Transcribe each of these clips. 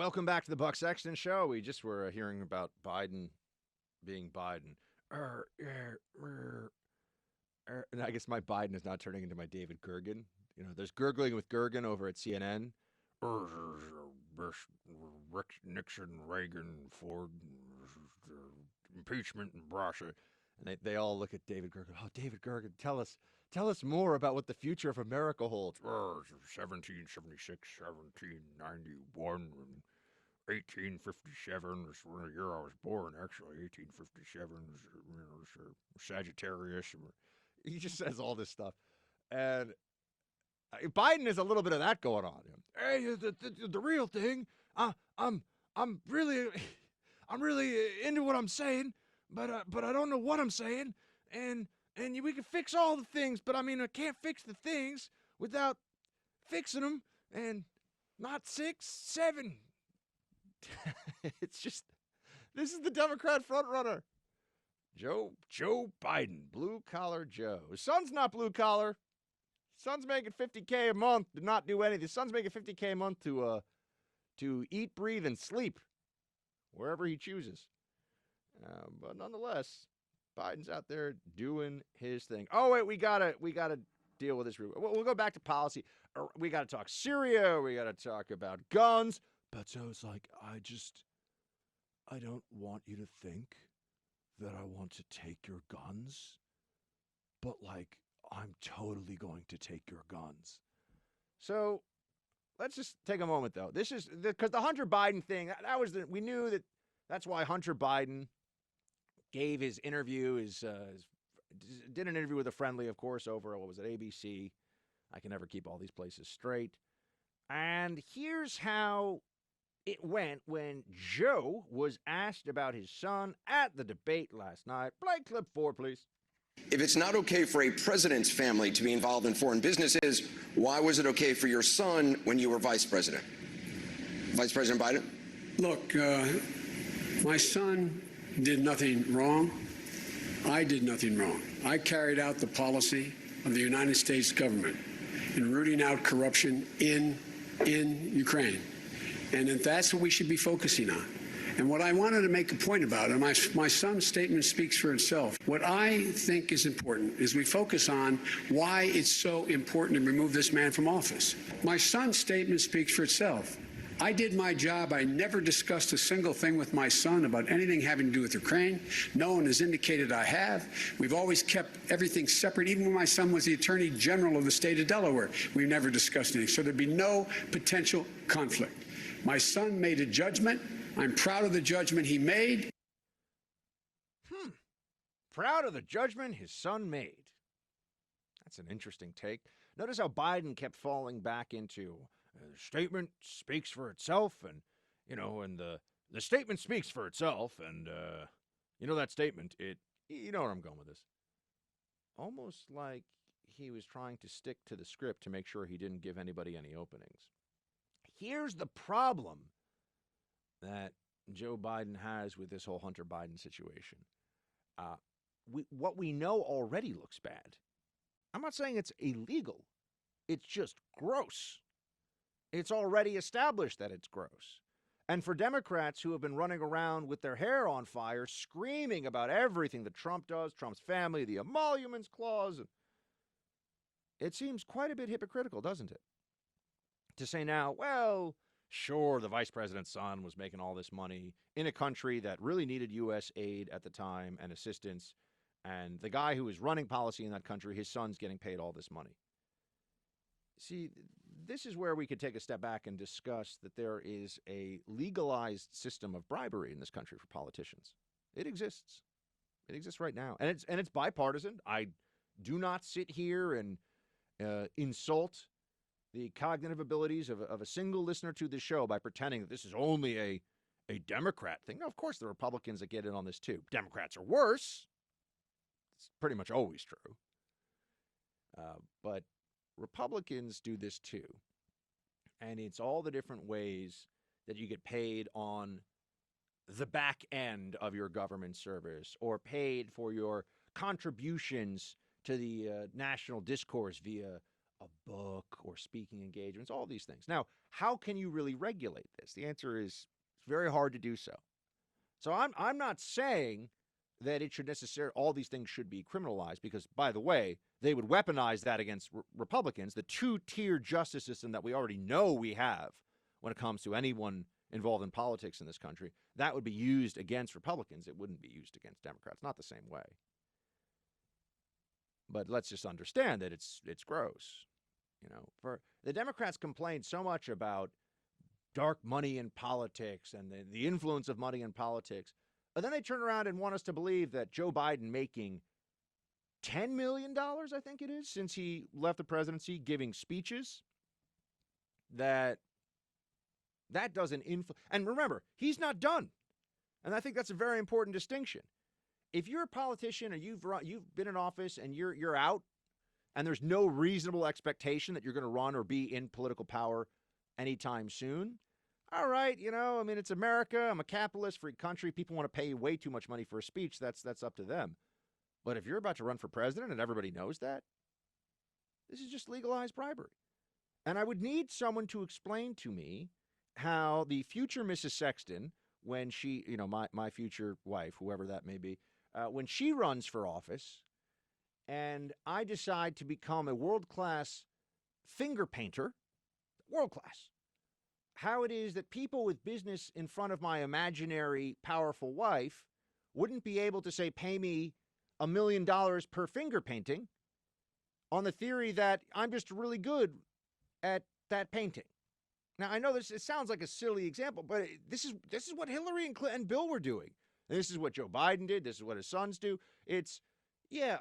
Welcome back to the Buck Sexton Show. We just were hearing about Biden being Biden. And I guess my Biden is now turning into my David Gergen. You know, there's gurgling with Gergen over at CNN. Nixon, Reagan, Ford, impeachment, and Brasher. And they all look at David Gergen. Oh, David Gergen, tell us more about what the future of America holds. 1776, 1791, and 1857 is the year I was born, actually. 1857 is Sagittarius. He just says all this stuff. And Biden has a little bit of that going on. Hey, the real thing, I'm really I'm really into what I'm saying, but I don't know what I'm saying, and we can fix all the things, but I mean I can't fix the things without fixing them, and not 6, 7. It's just, this is the Democrat frontrunner, Joe Biden, blue collar Joe. His son's not blue collar. Son's making $50K a month to not do anything. His son's making $50K a month to eat, breathe, and sleep wherever he chooses. But nonetheless, Biden's out there doing his thing. Oh wait, we gotta deal with this. We'll go back to policy. We gotta talk Syria. We gotta talk about guns. But so it's like, I don't want you to think that I want to take your guns, but like, I'm totally going to take your guns. So let's just take a moment, though. This is because the Hunter Biden thing, that was we knew that's why Hunter Biden gave his interview, did an interview with a friendly, of course, over, what was it, ABC. I can never keep all these places straight. And here's how it went when Joe was asked about his son at the debate last night. Play clip 4, please. If it's not okay for a president's family to be involved in foreign businesses, why was it okay for your son when you were vice president? Vice President Biden? Look, my son did nothing wrong. I did nothing wrong. I carried out the policy of the United States government in rooting out corruption in Ukraine. And that's what we should be focusing on. And what I wanted to make a point about, and my son's statement speaks for itself. What I think is important is we focus on why it's so important to remove this man from office. My son's statement speaks for itself. I did my job. I never discussed a single thing with my son about anything having to do with Ukraine. No one has indicated I have. We've always kept everything separate. Even when my son was the Attorney General of the state of Delaware, we never discussed anything. So there'd be no potential conflict. My son made a judgment. I'm proud of the judgment he made. Proud of the judgment his son made. That's an interesting take. Notice how Biden kept falling back into the statement speaks for itself, and the statement speaks for itself, and that statement, you know where I'm going with this. Almost like he was trying to stick to the script to make sure he didn't give anybody any openings. Here's the problem that Joe Biden has with this whole Hunter Biden situation. What we know already looks bad. I'm not saying it's illegal. It's just gross. It's already established that it's gross. And for Democrats who have been running around with their hair on fire, screaming about everything that Trump does, Trump's family, the emoluments clause, it seems quite a bit hypocritical, doesn't it? To say now, well, sure, the vice president's son was making all this money in a country that really needed U.S. aid at the time and assistance, and the guy who was running policy in that country, his son's getting paid all this money. See, this is where we could take a step back and discuss that there is a legalized system of bribery in this country for politicians. It exists. It exists right now, and it's bipartisan. I do not sit here and insult the cognitive abilities of a single listener to this show by pretending that this is only a Democrat thing. Now, of course, the Republicans that get in on this too. Democrats are worse. It's pretty much always true. But Republicans do this too. And it's all the different ways that you get paid on the back end of your government service, or paid for your contributions to the national discourse via a book or speaking engagements, all these things. Now, how can you really regulate this? The answer is it's very hard to do so. So I'm not saying that it should necessarily, all these things should be criminalized because, by the way, they would weaponize that against Republicans, the two-tier justice system that we already know we have when it comes to anyone involved in politics in this country. That would be used against Republicans. It wouldn't be used against Democrats, not the same way. But let's just understand that it's gross. For the Democrats complained so much about dark money in politics and the influence of money in politics. But then they turn around and want us to believe that Joe Biden making $10 million, I think it is, since he left the presidency, giving speeches, that doesn't influence. And remember, he's not done. And I think that's a very important distinction. If you're a politician and you've been in office and you're out, and there's no reasonable expectation that you're going to run or be in political power anytime soon, all right, it's America. I'm a capitalist free country. People want to pay way too much money for a speech. That's up to them. But if you're about to run for president and everybody knows that, this is just legalized bribery. And I would need someone to explain to me how the future Mrs. Sexton, when she, my future wife, whoever that may be, when she runs for office and I decide to become a world-class finger painter, world-class, how it is that people with business in front of my imaginary powerful wife wouldn't be able to say, pay me $1 million per finger painting on the theory that I'm just really good at that painting. Now, I know it sounds like a silly example, but this is what Hillary and Clinton and Bill were doing. This is what Joe Biden did. This is what his sons do. Stay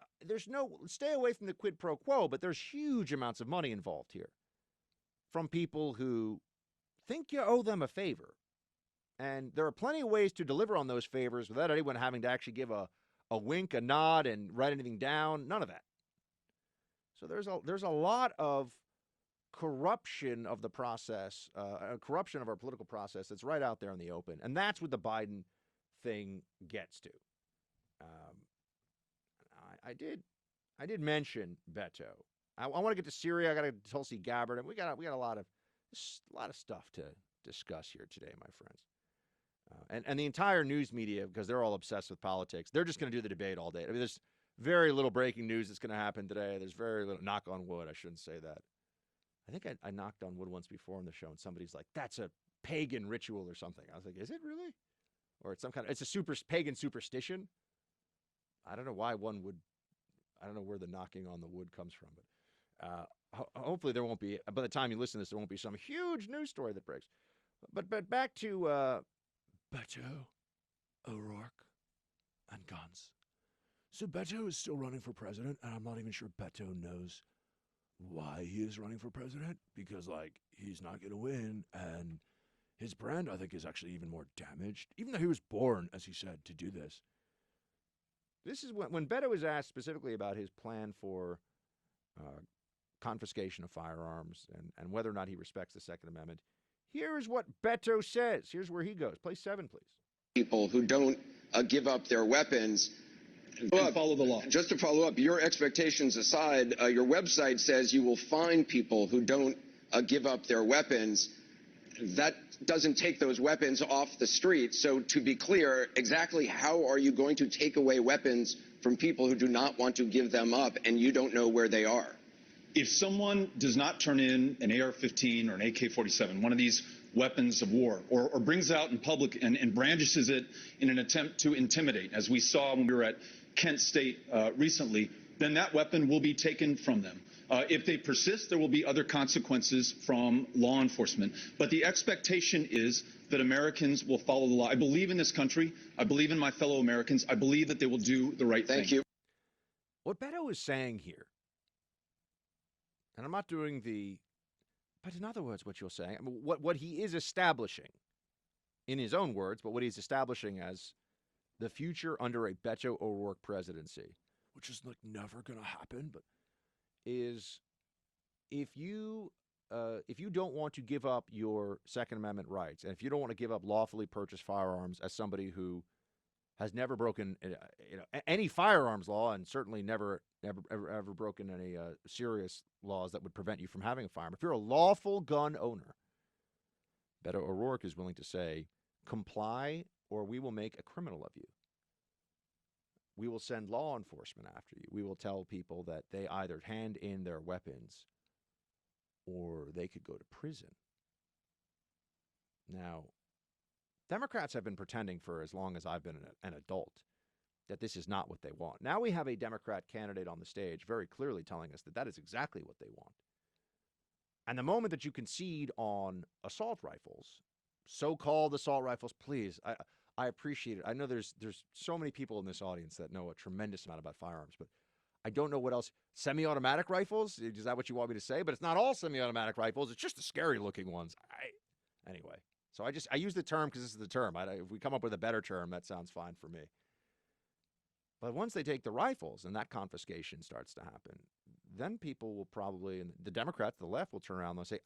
away from the quid pro quo, but there's huge amounts of money involved here from people who think you owe them a favor. And there are plenty of ways to deliver on those favors without anyone having to actually give a wink, a nod, and write anything down. None of that. So there's a lot of corruption of the process, corruption of our political process that's right out there in the open. And that's what the Biden thing gets to. I did mention Beto. I want to get to Syria. I got to get to Tulsi Gabbard, and we got a lot of stuff to discuss here today, my friends. And the entire news media, because they're all obsessed with politics, they're just going to do the debate all day. I mean, there's very little breaking news that's going to happen today. There's very little, knock on wood, I shouldn't say that. I think I knocked on wood once before on the show, and somebody's like, that's a pagan ritual or something. I was like, is it really? Or it's it's a pagan superstition? I don't know why one would, I don't know where the knocking on the wood comes from, but hopefully there won't be, by the time you listen to this, there won't be some huge news story that breaks. But back to Beto O'Rourke and guns. So Beto is still running for president, and I'm not even sure Beto knows why he is running for president, because, he's not going to win, and his brand, I think, is actually even more damaged, even though he was born, as he said, to do this. This is when Beto was asked specifically about his plan for confiscation of firearms and whether or not he respects the Second Amendment. Here's what Beto says. Here's where he goes. Play 7, please. People who don't give up their weapons. And follow the law. Just to follow up, your expectations aside, your website says you will find people who don't give up their weapons. That doesn't take those weapons off the street. So to be clear, exactly how are you going to take away weapons from people who do not want to give them up and you don't know where they are? If someone does not turn in an AR-15 or an AK-47, one of these weapons of war, or brings it out in public and brandishes it in an attempt to intimidate, as we saw when we were at Kent State recently, then that weapon will be taken from them. If they persist, there will be other consequences from law enforcement. But the expectation is that Americans will follow the law. I believe in this country. I believe in my fellow Americans. I believe that they will do the right thing. Thank you. What Beto is saying here, and I'm not doing but in other words, what you're saying, I mean, what he is establishing, in his own words, but what he's establishing as the future under a Beto O'Rourke presidency, which is never going to happen, but is if you don't want to give up your Second Amendment rights, and if you don't want to give up lawfully purchased firearms as somebody who has never broken any firearms law, and certainly never ever broken any serious laws that would prevent you from having a firearm. If you're a lawful gun owner, Beto O'Rourke is willing to say, comply or we will make a criminal of you. We will send law enforcement after you. We will tell people that they either hand in their weapons or they could go to prison. Now, Democrats have been pretending for as long as I've been an adult that this is not what they want. Now we have a Democrat candidate on the stage very clearly telling us that that is exactly what they want. And the moment that you concede on assault rifles, so-called assault rifles, please, I appreciate it. I know there's so many people in this audience that know a tremendous amount about firearms, but I don't know what else. Semi-automatic rifles? Is that what you want me to say? But it's not all semi-automatic rifles. It's just the scary-looking ones. Anyway, so I use the term because this is the term. If we come up with a better term, that sounds fine for me. But once they take the rifles and that confiscation starts to happen, then people will probably, and the Democrats, the left, will turn around and they'll say,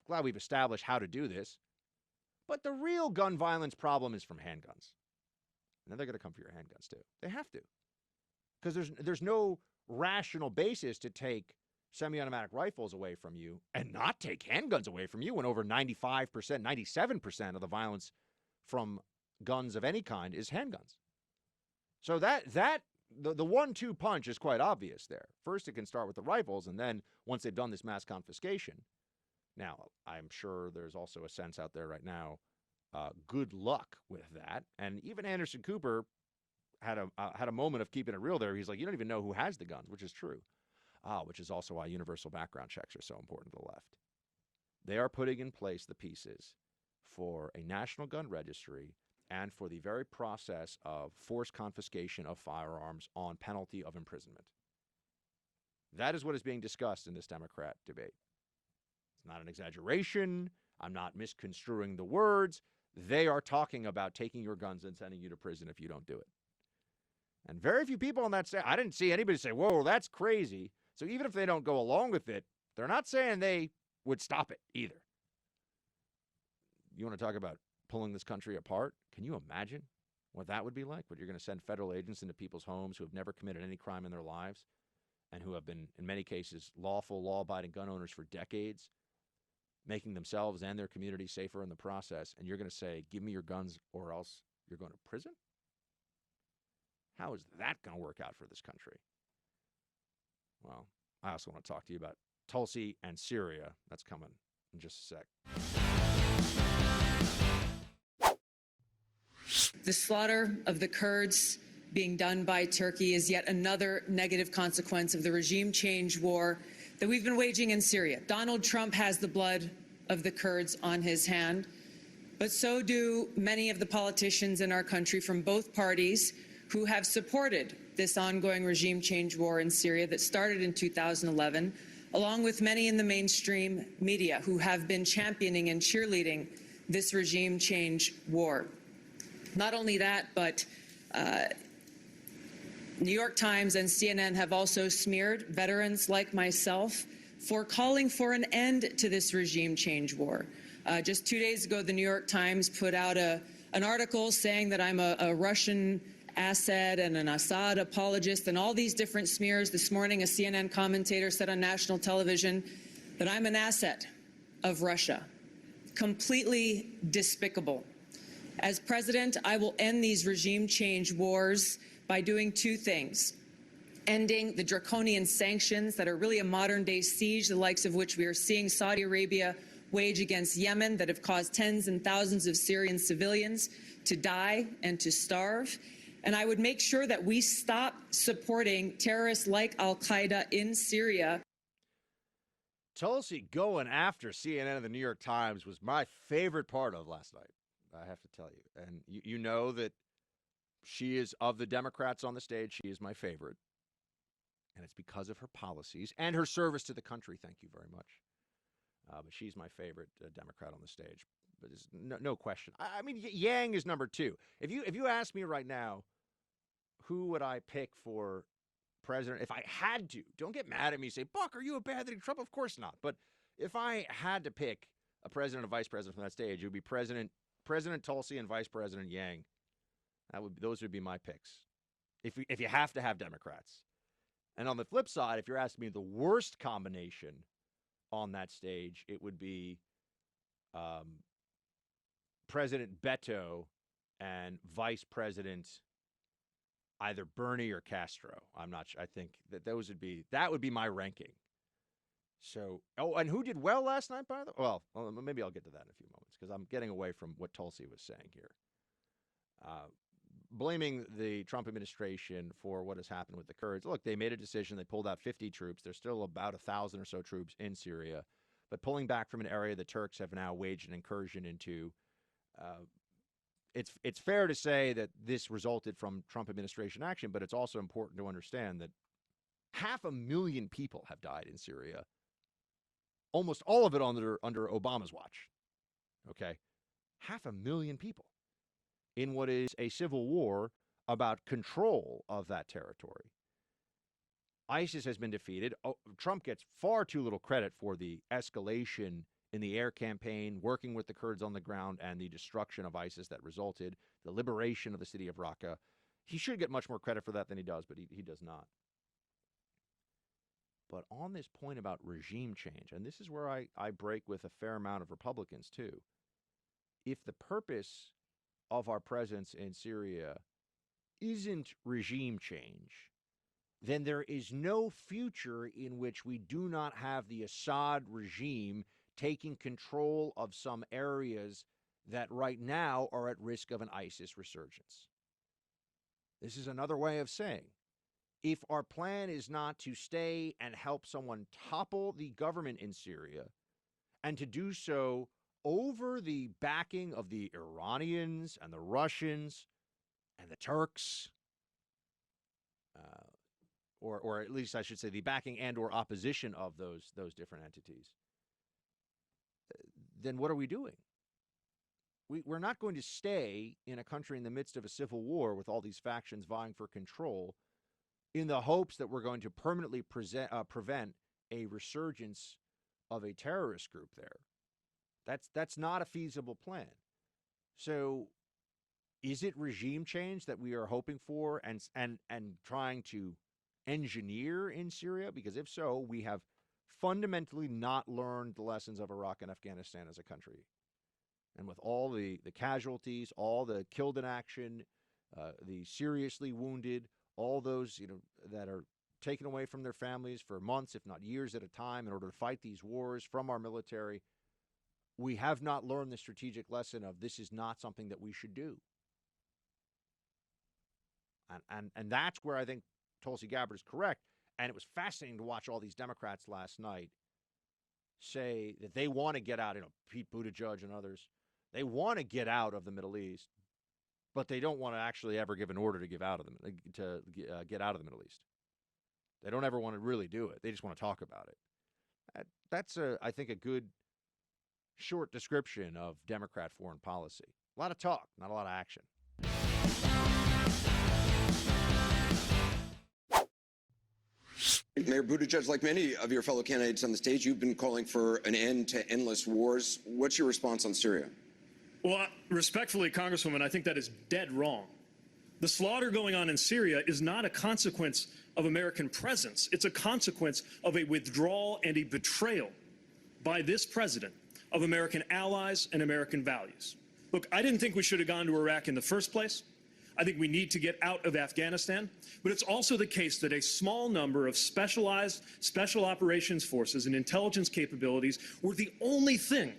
glad we've established how to do this. But the real gun violence problem is from handguns. And then they're going to come for your handguns too. They have to. Because there's no rational basis to take semi-automatic rifles away from you and not take handguns away from you when over 95%, 97% of the violence from guns of any kind is handguns. So the 1-2 punch is quite obvious there. First, it can start with the rifles, and then once they've done this mass confiscation, now I'm sure there's also a sense out there right now, good luck with that. And even Anderson Cooper had a moment of keeping it real there. He's like, you don't even know who has the guns, which is true. Which is also why universal background checks are so important to the left. They are putting in place the pieces for a national gun registry and for the very process of forced confiscation of firearms on penalty of imprisonment. That is what is being discussed in this Democrat debate. It's not an exaggeration. I'm not misconstruing the words. They are talking about taking your guns and sending you to prison if you don't do it. And very few people on that side, I didn't see anybody say, whoa, that's crazy. So even if they don't go along with it, they're not saying they would stop it either. You want to talk about pulling this country apart? Can you imagine what that would be like? What you're going to send federal agents into people's homes who have never committed any crime in their lives and who have been, in many cases, lawful, law-abiding gun owners for decades, making themselves and their community safer in the process, and you're going to say, give me your guns or else you're going to prison? How is that going to work out for this country? Well, I also want to talk to you about Tulsi and Syria. That's coming in just a sec. The slaughter of the Kurds being done by Turkey is yet another negative consequence of the regime change war that we've been waging in Syria. Donald Trump has the blood of the Kurds on his hand, but so do many of the politicians in our country from both parties who have supported this ongoing regime change war in Syria that started in 2011, along with many in the mainstream media who have been championing and cheerleading this regime change war. Not only that, but New York Times and CNN have also smeared veterans like myself for calling for an end to this regime change war. Just 2 days ago, the New York Times put out an article saying that I'm a Russian asset and an Assad apologist and all these different smears. This morning, a CNN commentator said on national television that I'm an asset of Russia. Completely despicable. As president, I will end these regime change wars by doing two things: ending the draconian sanctions that are really a modern-day siege, the likes of which we are seeing Saudi Arabia wage against Yemen, that have caused tens and thousands of Syrian civilians to die and to starve. And I would make sure that we stop supporting terrorists like al-Qaeda in Syria. Tulsi going after CNN and the New York Times was my favorite part of last night, I have to tell you. And you know that she is, of the Democrats on the stage, she is my favorite. And it's because of her policies and her service to the country. Thank you very much. But she's my favorite Democrat on the stage. But there's no question. I mean, Yang is number two. If you ask me right now, who would I pick for president if I had to? Don't get mad at me. Say, Buck, are you a bad thing, Trump? Of course not. But if I had to pick a president or vice president from that stage, it would be President Tulsi and Vice President Yang. Those would be my picks. If you have to have Democrats. And on the flip side, if you're asking me the worst combination on that stage, it would be President Beto and Vice President either Bernie or Castro. I'm not sure. I think that would be my ranking. So, and who did well last night, by the way? Well, maybe I'll get to that in a few moments because I'm getting away from what Tulsi was saying here. Blaming the Trump administration for what has happened with the Kurds. Look, they made a decision. They pulled out 50 troops. There's still about 1,000 or so troops in Syria. But pulling back from an area the Turks have now waged an incursion into, it's fair to say that this resulted from Trump administration action, but it's also important to understand that 500,000 people have died in Syria, almost all of it under Obama's watch. Okay? 500,000 people in what is a civil war about control of that territory. ISIS has been defeated. Trump gets far too little credit for the escalation in the air campaign, working with the Kurds on the ground, and the destruction of ISIS that resulted, the liberation of the city of Raqqa. He should get much more credit for that than he does, but he does not. But on this point about regime change, and this is where I break with a fair amount of Republicans too, if the purpose of our presence in Syria isn't regime change, then there is no future in which we do not have the Assad regime taking control of some areas that right now are at risk of an ISIS resurgence. This is another way of saying, if our plan is not to stay and help someone topple the government in Syria, and to do so over the backing of the Iranians and the Russians and the Turks, or at least I should say the backing and or opposition of those different entities, then what are we doing? We're not going to stay in a country in the midst of a civil war with all these factions vying for control in the hopes that we're going to permanently prevent a resurgence of a terrorist group there. That's not a feasible plan. So is it regime change that we are hoping for and trying to engineer in Syria? Because if so, we have fundamentally not learned the lessons of Iraq and Afghanistan as a country. And with all the casualties, all the killed in action, the seriously wounded, all those that are taken away from their families for months, if not years at a time, in order to fight these wars from our military, we have not learned the strategic lesson of this is not something that we should do. And that's where I think Tulsi Gabbard is correct. And it was fascinating to watch all these Democrats last night say that they want to get out, Pete Buttigieg and others, they want to get out of the Middle East, but they don't want to actually ever give an order to get out of the Middle East. They don't ever want to really do it. They just want to talk about it. That's, I think, a good short description of Democrat foreign policy. A lot of talk, not a lot of action. Mayor Buttigieg, like many of your fellow candidates on the stage, you've been calling for an end to endless wars. What's your response on Syria? Well, respectfully, Congresswoman, I think that is dead wrong. The slaughter going on in Syria is not a consequence of American presence. It's a consequence of a withdrawal and a betrayal by this president of American allies and American values. Look, I didn't think we should have gone to Iraq in the first place. I think we need to get out of Afghanistan. But it's also the case that a small number of specialized special operations forces and intelligence capabilities were the only thing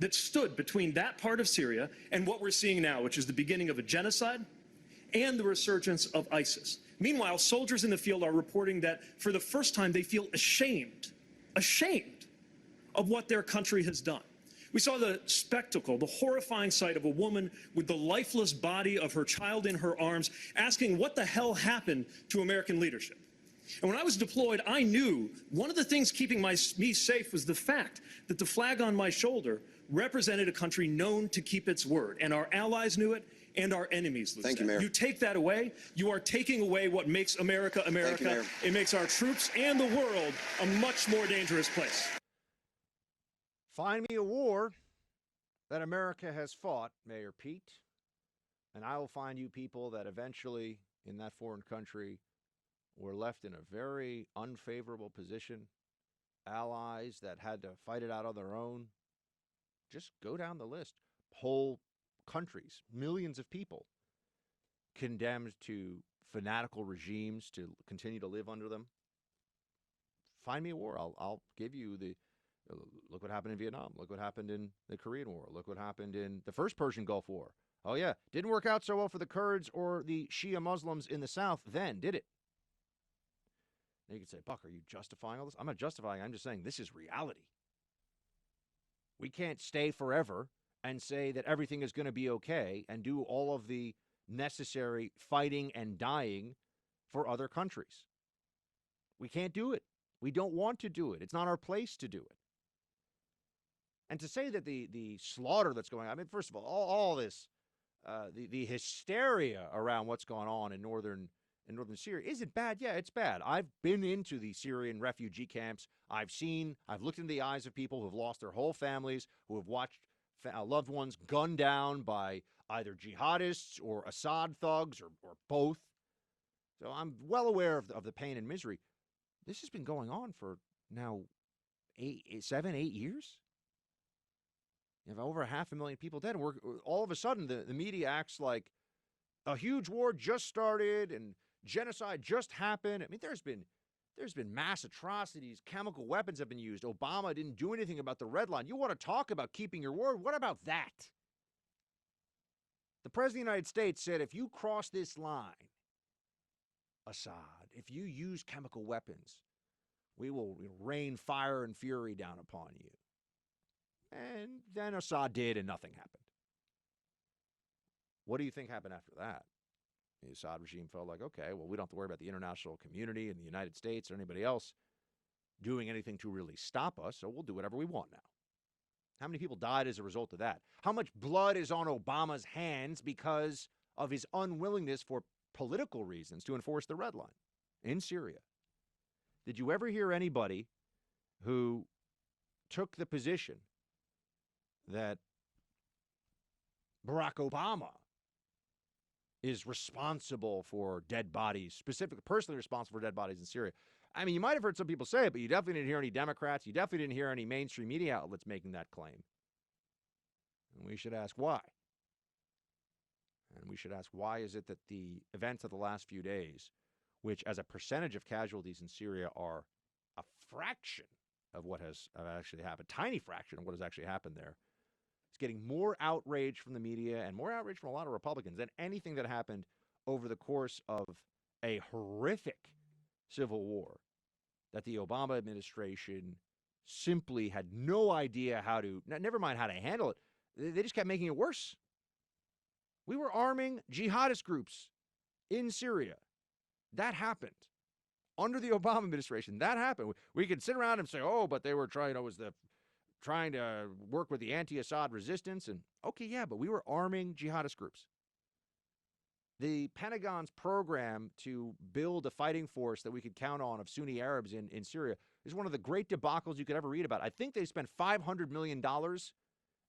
that stood between that part of Syria and what we're seeing now, which is the beginning of a genocide and the resurgence of ISIS. Meanwhile, soldiers in the field are reporting that for the first time they feel ashamed of what their country has done. We saw the spectacle, the horrifying sight of a woman with the lifeless body of her child in her arms asking what the hell happened to American leadership. And when I was deployed, I knew one of the things keeping me safe was the fact that the flag on my shoulder represented a country known to keep its word. And our allies knew it, and our enemies knew it. Thank you, Mayor. You take that away, you are taking away what makes America America. Thank you, Mayor. It makes our troops and the world a much more dangerous place. Find me a war that America has fought, Mayor Pete, And I will find you people that eventually in that foreign country were left in a very unfavorable position, allies that had to fight it out on their own. Just go down the list. Whole countries, millions of people condemned to fanatical regimes to continue to live under them. Find me a war. I'll give you the look what happened in Vietnam. Look what happened in the Korean War. Look what happened in the first Persian Gulf War. Oh, yeah. Didn't work out so well for the Kurds or the Shia Muslims in the South then, did it? Now you can say, Buck, are you justifying all this? I'm not justifying. I'm just saying this is reality. We can't stay forever and say that everything is going to be okay and do all of the necessary fighting and dying for other countries. We can't do it. We don't want to do it. It's not our place to do it. And to say that the slaughter that's going on, I mean, first of all this, the hysteria around what's going on in northern Syria, is it bad? Yeah, it's bad. I've been into the Syrian refugee camps. I've looked into the eyes of people who have lost their whole families, who have watched loved ones gunned down by either jihadists or Assad thugs or both. So I'm well aware of the pain and misery. This has been going on for now 7, 8 years. You have over 500,000 people dead, and all of a sudden the media acts like a huge war just started and genocide just happened. I mean, there's been mass atrocities. Chemical weapons have been used. Obama didn't do anything about the red line. You want to talk about keeping your word? What about that? The President of the United States said, if you cross this line, Assad, if you use chemical weapons, we will rain fire and fury down upon you. And then Assad did, and nothing happened. What do you think happened after that? The Assad regime felt like, okay, well, we don't have to worry about the international community and the United States or anybody else doing anything to really stop us, so we'll do whatever we want now. How many people died as a result of that? How much blood is on Obama's hands because of his unwillingness for political reasons to enforce the red line in Syria? Did you ever hear anybody who took the position that Barack Obama is responsible for dead bodies, specifically personally responsible for dead bodies in Syria? I mean, you might have heard some people say it, but you definitely didn't hear any Democrats. You definitely didn't hear any mainstream media outlets making that claim. And we should ask why. And we should ask, why is it that the events of the last few days, which as a percentage of casualties in Syria are a fraction of what has actually happened, tiny fraction of what has actually happened there, is getting more outrage from the media and more outrage from a lot of Republicans than anything that happened over the course of a horrific civil war that the Obama administration simply had no idea how to, never mind how to handle it, they just kept making it worse. We were arming jihadist groups in Syria. That happened. Under the Obama administration, that happened. We could sit around and say, oh, but they were trying to work with the anti-Assad resistance. And okay, yeah, but we were arming jihadist groups. The Pentagon's program to build a fighting force that we could count on of Sunni Arabs in Syria is one of the great debacles you could ever read about. I think they spent $500 million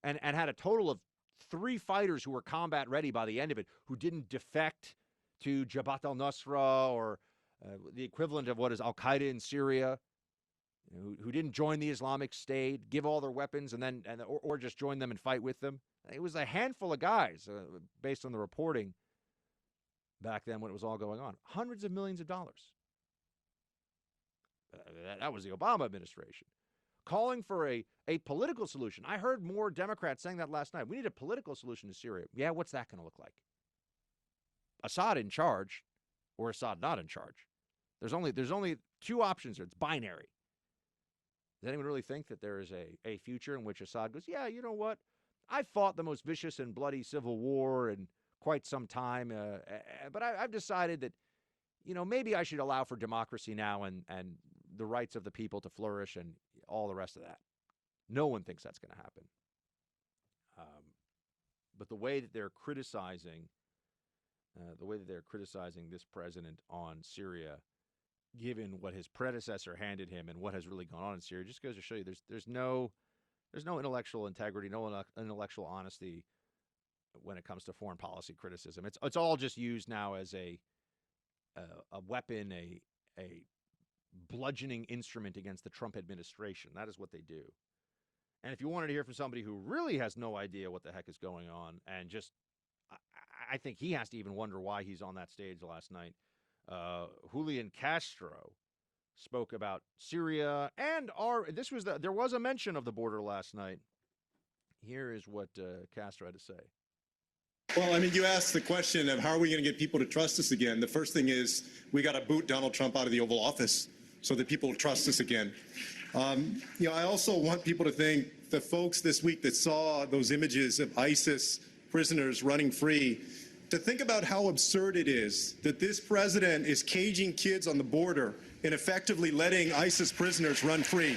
and had a total of 3 fighters who were combat ready by the end of it, who didn't defect to Jabhat al-Nusra or the equivalent of what is Al-Qaeda in Syria, who didn't join the Islamic State, give all their weapons, or just join them and fight with them. It was a handful of guys, based on the reporting back then when it was all going on. Hundreds of millions of dollars. That was the Obama administration. Calling for a political solution. I heard more Democrats saying that last night. We need a political solution to Syria. Yeah, what's that going to look like? Assad in charge or Assad not in charge? There's only 2 options here. It's binary. Does anyone really think that there is a future in which Assad goes, yeah, you know what? I fought the most vicious and bloody civil war in quite some time, but I've decided that, maybe I should allow for democracy now and the rights of the people to flourish and all the rest of that. No one thinks that's going to happen. But the way that they're criticizing this president on Syria, given what his predecessor handed him and what has really gone on in Syria, just goes to show you there's no intellectual integrity, no intellectual honesty when it comes to foreign policy criticism. It's all just used now as a weapon, a bludgeoning instrument against the Trump administration. That is what they do. And if you wanted to hear from somebody who really has no idea what the heck is going on, and just, I think he has to even wonder why he's on that stage last night. Julian Castro spoke about Syria and there was a mention of the border last night. Here is what Castro had to say. Well, I mean, you asked the question of how are we going to get people to trust us again? The first thing is we got to boot Donald Trump out of the Oval Office so that people will trust us again. I also want people to think the folks this week that saw those images of ISIS prisoners running free, to think about how absurd it is that this president is caging kids on the border and effectively letting ISIS prisoners run free.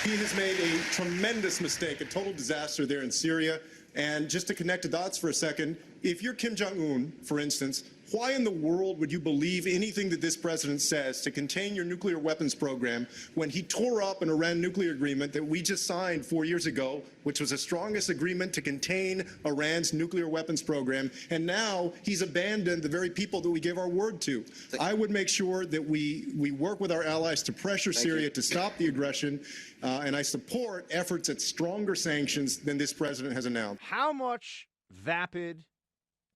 He has made a tremendous mistake, a total disaster there in Syria. And just to connect the dots for a second, if you're Kim Jong-un, for instance, why in the world would you believe anything that this president says to contain your nuclear weapons program when he tore up an Iran nuclear agreement that we just signed 4 years ago, which was the strongest agreement to contain Iran's nuclear weapons program, and now he's abandoned the very people that we gave our word to? I would make sure that we work with our allies to pressure Syria to stop the aggression, and I support efforts at stronger sanctions than this president has announced. How much vapid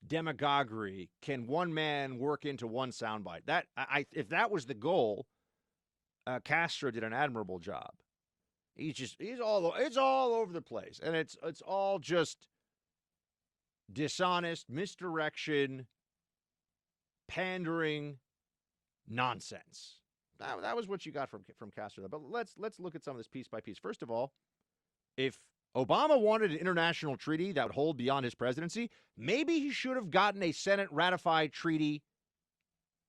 demagoguery can one man work into one soundbite? If that was the goal, Castro did an admirable job. It's all over the place, and it's all just dishonest, misdirection, pandering nonsense. That was what you got from Castro. But let's look at some of this piece by piece. First of all, if Obama wanted an international treaty that would hold beyond his presidency, maybe he should have gotten a Senate-ratified treaty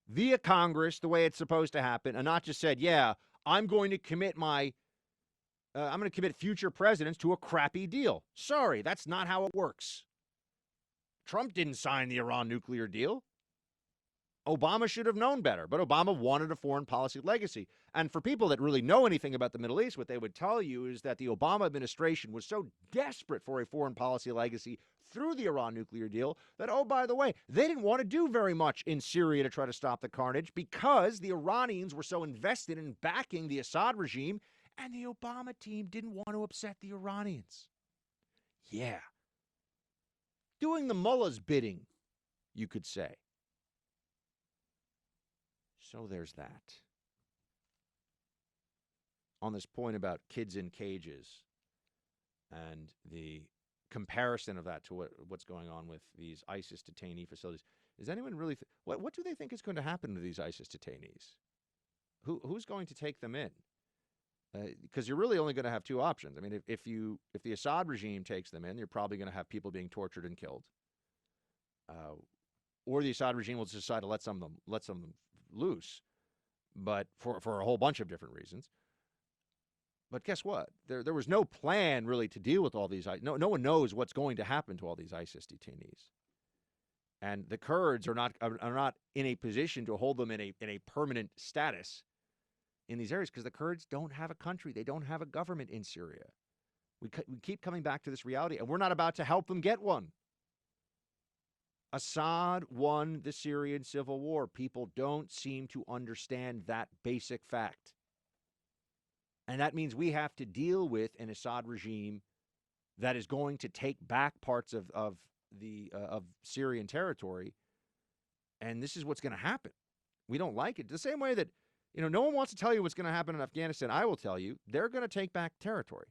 via Congress the way it's supposed to happen, and not just said, yeah, I'm going to commit future presidents to a crappy deal. Sorry, that's not how it works. Trump didn't sign the Iran nuclear deal. Obama should have known better, but Obama wanted a foreign policy legacy. And for people that really know anything about the Middle East, what they would tell you is that the Obama administration was so desperate for a foreign policy legacy through the Iran nuclear deal that, oh, by the way, they didn't want to do very much in Syria to try to stop the carnage because the Iranians were so invested in backing the Assad regime, and the Obama team didn't want to upset the Iranians. Yeah. Doing the mullah's bidding, you could say. So there's that. On this point about kids in cages and the comparison of that to what's going on with these ISIS detainee facilities, does anyone really what do they think is going to happen to these ISIS detainees? Who's going to take them in? Because you're really only going to have two options. I mean, if the Assad regime takes them in, you're probably going to have people being tortured and killed, or the Assad regime will decide to let some of them loose, but for a whole bunch of different reasons. But guess what? There was no plan really to deal with all these. No one knows what's going to happen to all these ISIS detainees, and the Kurds are not in a position to hold them in a permanent status in these areas because the Kurds don't have a country. They don't have a government in Syria. We keep coming back to this reality, and we're not about to help them get one. Assad won the Syrian civil war. People don't seem to understand that basic fact. And that means we have to deal with an Assad regime that is going to take back parts of Syrian territory. And this is what's going to happen. We don't like it. The same way that, no one wants to tell you what's going to happen in Afghanistan. I will tell you, they're going to take back territory.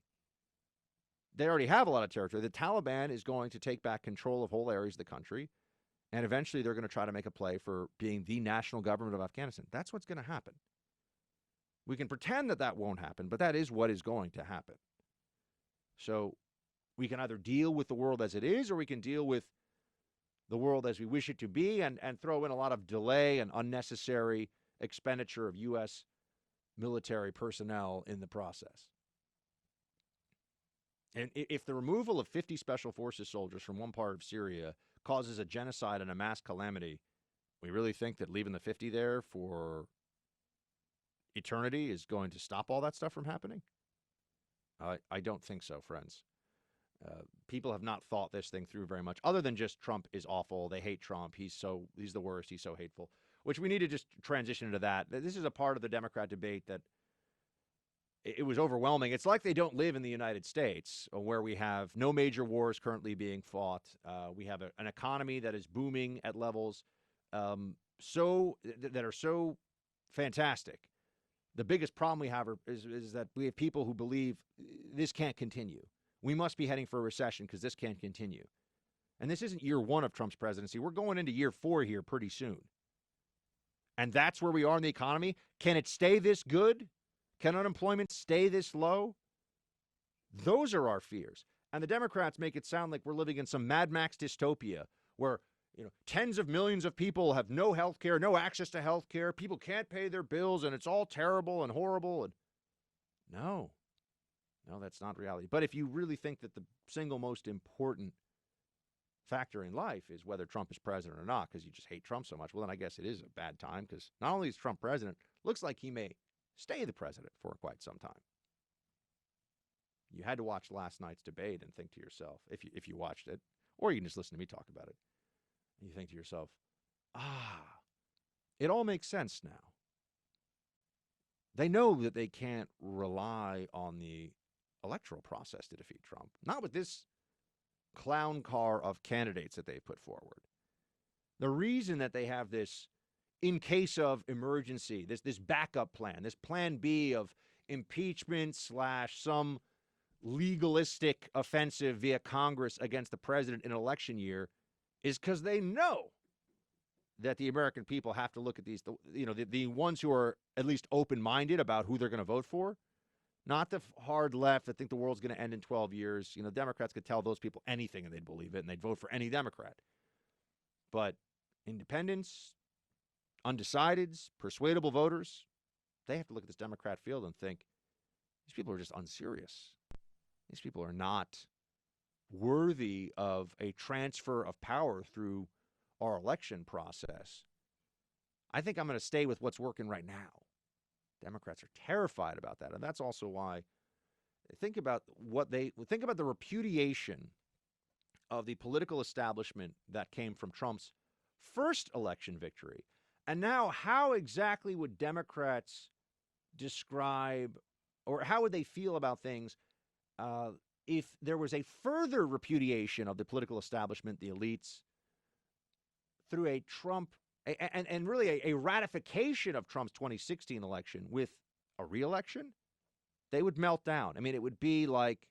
They already have a lot of territory. The Taliban is going to take back control of whole areas of the country. And eventually they're going to try to make a play for being the national government of Afghanistan. That's what's going to happen. We can pretend that won't happen, but that is what is going to happen. So we can either deal with the world as it is, or we can deal with the world as we wish it to be and throw in a lot of delay and unnecessary expenditure of U.S. military personnel in the process. And if the removal of 50 Special Forces soldiers from one part of Syria causes a genocide and a mass calamity, we really think that leaving the 50 there for eternity is going to stop all that stuff from happening? I don't think so, friends. People have not thought this thing through very much, other than just Trump is awful. They hate Trump. He's the worst. He's so hateful. Which we need to just transition into that. This is a part of the Democrat debate that it was overwhelming. It's like they don't live in the United States, where we have no major wars currently being fought. We have an economy that is booming at levels that are so fantastic. The biggest problem we have is that we have people who believe this can't continue. We must be heading for a recession because this can't continue. And this isn't year 1 of Trump's presidency. We're going into year 4 here pretty soon. And that's where we are in the economy. Can it stay this good? Can unemployment stay this low? Those are our fears. And the Democrats make it sound like we're living in some Mad Max dystopia where tens of millions of people have no health care, no access to health care. People can't pay their bills, and it's all terrible and horrible. And no, that's not reality. But if you really think that the single most important factor in life is whether Trump is president or not, because you just hate Trump so much, well, then I guess it is a bad time, because not only is Trump president, looks like he may stay the president for quite some time. You had to watch last night's debate and think to yourself, if you watched it, or you can just listen to me talk about it, and you think to yourself, it all makes sense now. They know that they can't rely on the electoral process to defeat Trump. Not with this clown car of candidates that they've put forward. The reason that they have this, in case of emergency, this backup plan, this plan B of impeachment / some legalistic offensive via Congress against the president in an election year, is because they know that the American people have to look at these, the ones who are at least open-minded about who they're going to vote for, not the hard left that think the world's going to end in 12 years. Democrats could tell those people anything and they'd believe it, and they'd vote for any Democrat. But independents, undecideds, persuadable voters, they have to look at this Democrat field and think, these people are just unserious. These people are not worthy of a transfer of power through our election process. I think I'm going to stay with what's working right now. Democrats are terrified about that. And that's also why think about the repudiation of the political establishment that came from Trump's first election victory. And now, how exactly would Democrats describe, or how would they feel about things if there was a further repudiation of the political establishment, the elites, through a Trump, and really a ratification of Trump's 2016 election with a re-election? They would melt down. I mean, it would be like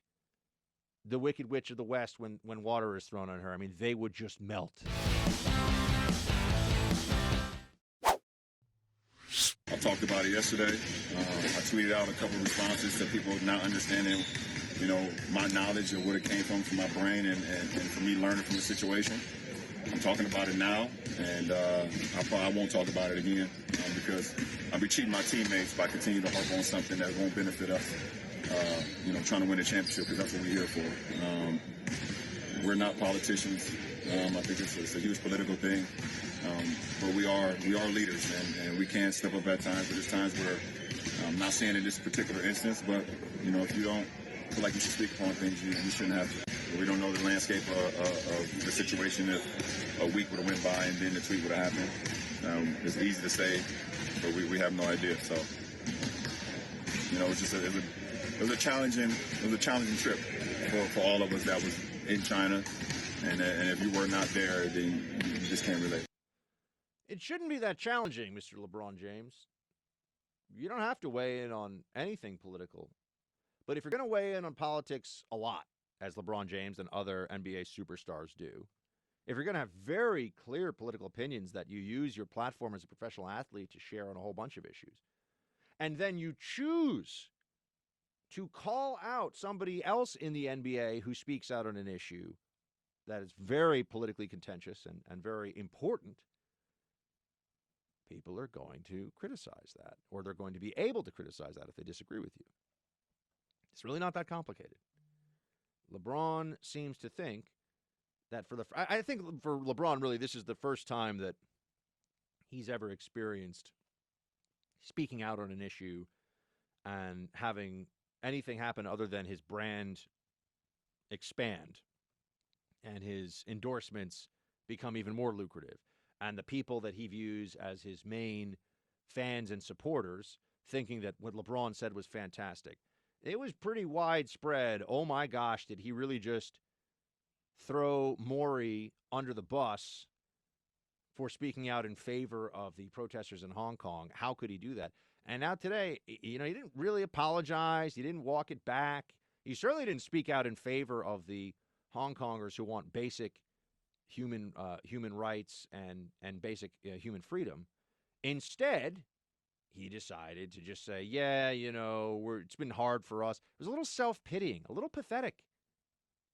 the Wicked Witch of the West when water is thrown on her. I mean, they would just melt. I talked about it yesterday. I tweeted out a couple of responses to people not understanding, my knowledge of where it came from my brain and for me learning from the situation. I'm talking about it now, and I won't talk about it again because I'll be cheating my teammates by continuing to harp on something that won't benefit us, trying to win a championship, because that's what we're here for. We're not politicians. I think it's a huge political thing, but we are leaders, and we can step up at times, but there's times where I'm not saying in this particular instance, but, if you don't feel like you should speak upon things, you shouldn't have to. We don't know the landscape of the situation. If a week would have went by and then the tweet would have happened, it's easy to say, but we have no idea. So, it was a challenging trip for all of us that was in China, and if you were not there, then you just can't relate. It shouldn't be that challenging, Mr. LeBron James. You don't have to weigh in on anything political, but if you're going to weigh in on politics a lot, as LeBron James and other NBA superstars do, if you're going to have very clear political opinions that you use your platform as a professional athlete to share on a whole bunch of issues, and then you choose to call out somebody else in the NBA who speaks out on an issue that is very politically contentious and very important, people are going to criticize that, or they're going to be able to criticize that if they disagree with you. It's really not that complicated. LeBron seems to think that I think for LeBron, really, this is the first time that he's ever experienced speaking out on an issue and having anything happen other than his brand expand and his endorsements become even more lucrative. And the people that he views as his main fans and supporters thinking that what LeBron said was fantastic. It was pretty widespread. Oh my gosh, did he really just throw Maury under the bus for speaking out in favor of the protesters in Hong Kong? How could he do that? And now today, he didn't really apologize. He didn't walk it back. He certainly didn't speak out in favor of the Hong Kongers who want basic human rights and basic human freedom. Instead, he decided to just say, yeah, it's been hard for us. It was a little self-pitying, a little pathetic,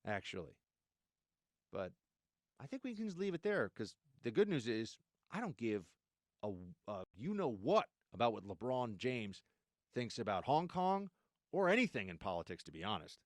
actually. But I think we can just leave it there, because the good news is I don't give a you-know-what about what LeBron James thinks about Hong Kong or anything in politics, to be honest.